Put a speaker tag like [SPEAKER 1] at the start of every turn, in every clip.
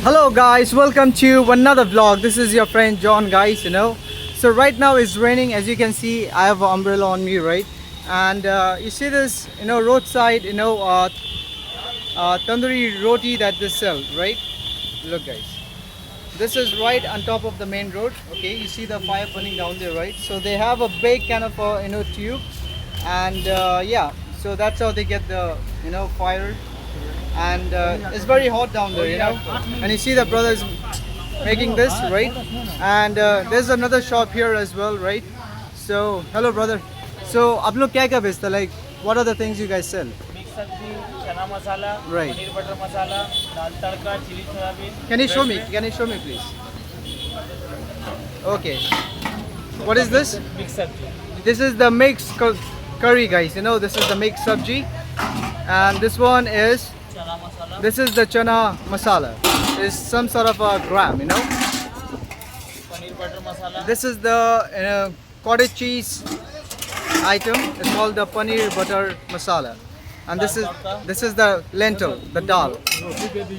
[SPEAKER 1] Hello guys, welcome to another vlog. This is your friend John, guys. So right now it's raining. As you can see, I have an umbrella on me, right? And you see this, roadside, tandoori roti that they sell, right? Look guys, this is right on top of the main road. Okay, you see the fire burning down there, right? So they have a big kind of tube, and yeah, so that's how they get the fire. And it's very hot down there, and you see the brothers making this, right? And there's another shop here as well, right? So hello brother, so aap log kya bechta, like what are the things you guys sell?
[SPEAKER 2] Mix sabzi, chana masala,
[SPEAKER 1] Right.
[SPEAKER 2] Paneer butter masala, dal tadka, chilli soybean.
[SPEAKER 1] Can you show me please? Okay, what is this?
[SPEAKER 2] Mix sabzi.
[SPEAKER 1] This is the mixed curry, guys. This is the mixed sabji, and this one is,
[SPEAKER 2] चना मसाला.
[SPEAKER 1] this is the chana masala. It's some sort of a gram,
[SPEAKER 2] paneer butter masala.
[SPEAKER 1] This is the cottage cheese item. It's called the paneer butter masala, and this is the lentil, the dal.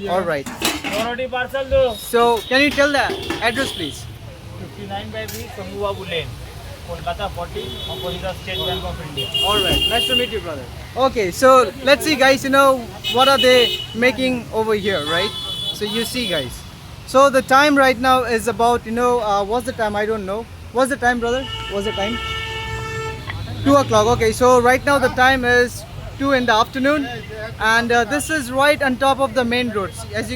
[SPEAKER 1] All right.
[SPEAKER 2] रोटी parcel दो.
[SPEAKER 1] So can you tell the address, please?
[SPEAKER 2] 59/B Sangubabu lane, Kolkata 40, opposite of State Bank of India.
[SPEAKER 1] All right. Nice to meet you, brother. Okay, so let's see, guys. What are they making over here, right? So you see, guys. So the time right now is about, what's the time? I don't know. What's the time, brother? What's the time? 2 o'clock. Okay, so right now the time is 2 in the afternoon, and this is right on top of the main road, as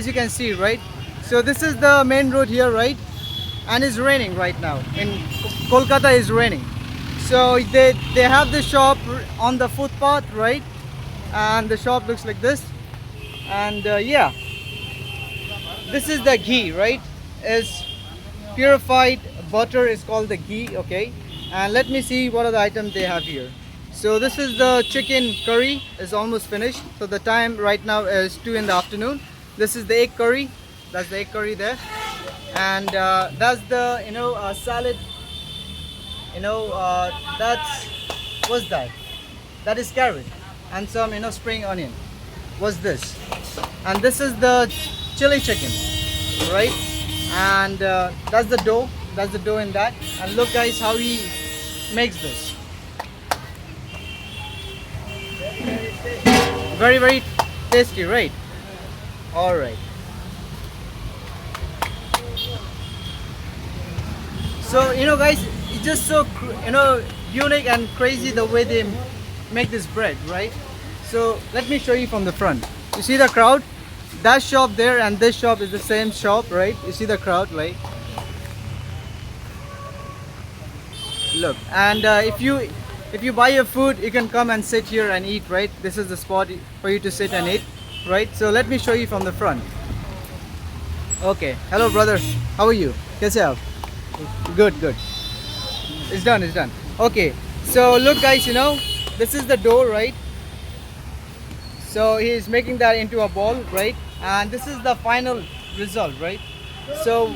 [SPEAKER 1] you can see, right? So this is the main road here, right? And it's raining right now. In Kolkata is raining. So they have the shop on the footpath, right? And the shop looks like this. And yeah, this is the ghee, right? Is purified butter is called the ghee, okay? And let me see what are the items they have here. So this is the chicken curry, is almost finished. So the time right now is 2 in the afternoon. This is the egg curry. That's the egg curry there. And that's the salad. That's, what's that? That is carrot and some spring onion. What's this? And this is the chili chicken, right? And that's the dough. That's the dough in that. And look guys how he makes this. Very, very tasty, right? All right. So guys, it's just so unique and crazy the way they make this bread, right? So let me show you from the front. You see the crowd? That shop there and this shop is the same shop, right? You see the crowd, like, look. And if you buy your food, you can come and sit here and eat, right? This is the spot for you to sit and eat, right? So let me show you from the front. Okay, hello brother, how are you? Kaise aap? Good. It's done. Okay, so look guys, this is the dough, right? So he is making that into a ball, right? And this is the final result, right? So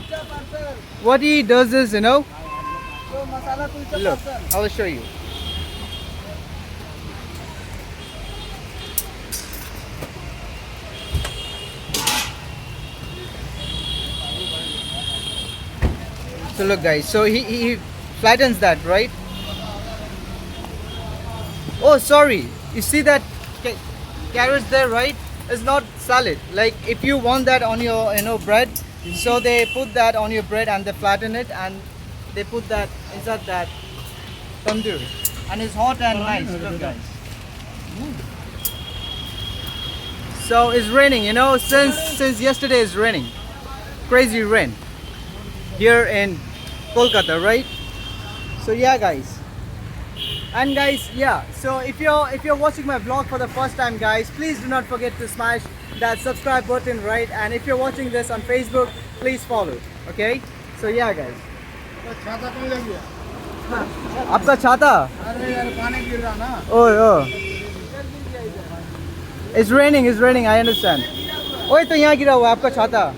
[SPEAKER 1] what he does is, look, I will show you. So look guys, so he flattens that, right? Oh sorry, you see that carrots there, right? It's not salad. Like if you want that on your bread, so they put that on your bread and they flatten it and they put that inside that tandoor, and it's hot and nice. Look guys. So it's raining, since yesterday it's raining. Crazy rain here in Kolkata, right? So yeah guys, and guys, yeah, so if you're watching my vlog for the first time, guys, please do not forget to smash that subscribe button, right? And if you're watching this on Facebook, please follow, okay? So yeah guys, आपका छाता?
[SPEAKER 3] अरे यार पानी गिर रहा ना.
[SPEAKER 1] Oh, it's raining, I understand. ओए तो यहाँ गिरा हुआ है आपका छाता.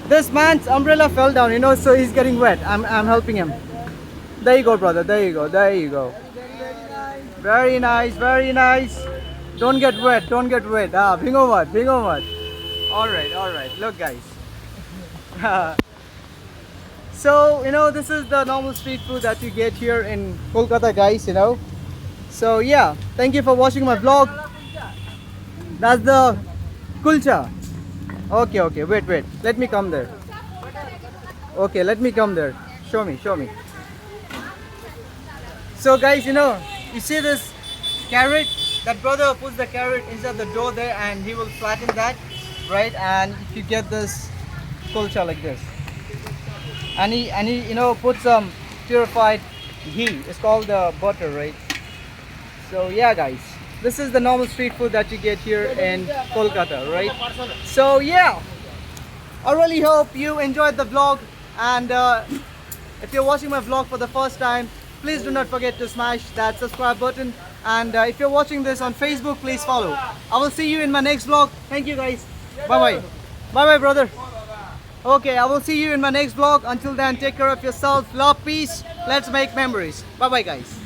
[SPEAKER 1] This man's umbrella fell down, so he's getting wet. I'm helping him. There you go, brother. There you go. Very nice. Don't get wet. Ah, bhingo mat. All right. Look, guys. So, this is the normal street food that you get here in Kolkata, guys. So, yeah. Thank you for watching my vlog. That's the kulcha. Okay. Wait. Let me come there. Okay, let me come there. Show me. So, guys, you see this carrot? That brother puts the carrot inside the dough there and he will flatten that, right? And you get this kulcha like this. And he puts some purified ghee. It's called butter, right? So yeah, guys, this is the normal street food that you get here in Kolkata, right? So yeah, I really hope you enjoyed the vlog. And if you're watching my vlog for the first time, please do not forget to smash that subscribe button. And if you're watching this on Facebook, please follow. I will see you in my next vlog. Thank you, guys. Bye, brother. Okay, I will see you in my next vlog. Until then, take care of yourself. Love, peace. Let's make memories. Bye, guys.